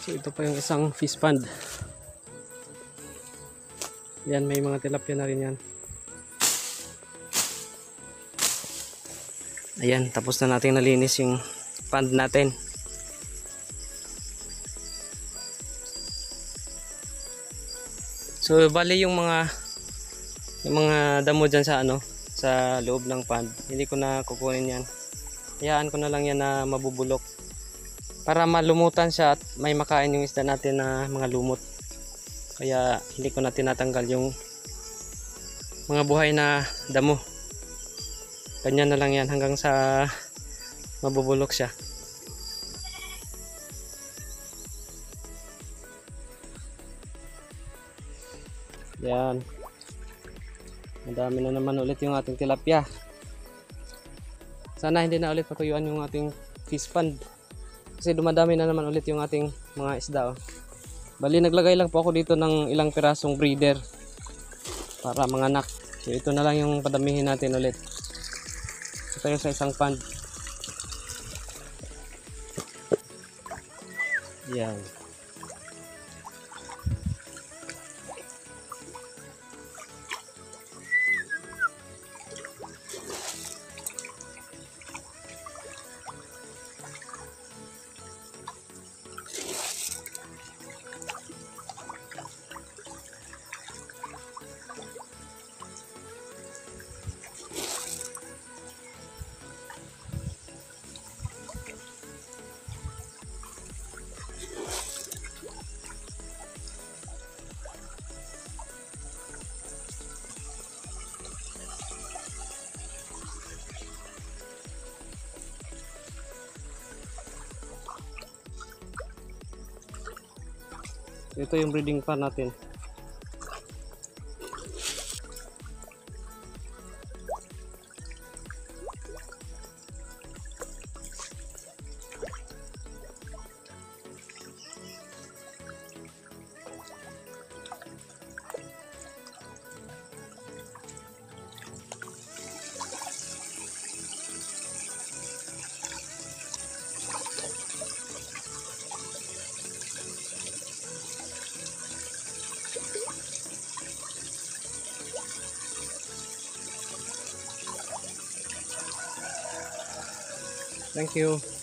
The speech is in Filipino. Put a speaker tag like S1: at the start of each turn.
S1: So ito pa yung isang fish pond. Yan, may mga tilapia na rin yan. Ayan, tapos na natin nalinis yung pond natin. So bali yung mga damo dyan sa sa loob ng pond, hindi ko na kukunin yan. Hayaan ko na lang yan na mabubulok para malumutan siya at may makain yung isda natin na mga lumot. Kaya hindi ko na tinatanggal yung mga buhay na damo. Ganyan na lang yan hanggang sa mabubulok siya. Yan. Madami na naman ulit yung ating tilapia. Sana hindi na ulit patuyuan yung ating fish pond. Kasi dumadami na naman ulit yung ating mga isda. Bali naglagay lang po ako dito ng ilang pirasong breeder para manganak. So ito na lang yung padamihin natin ulit. Ito yung sa isang pond. Yan. Ito yung breeding pan natin. Thank you.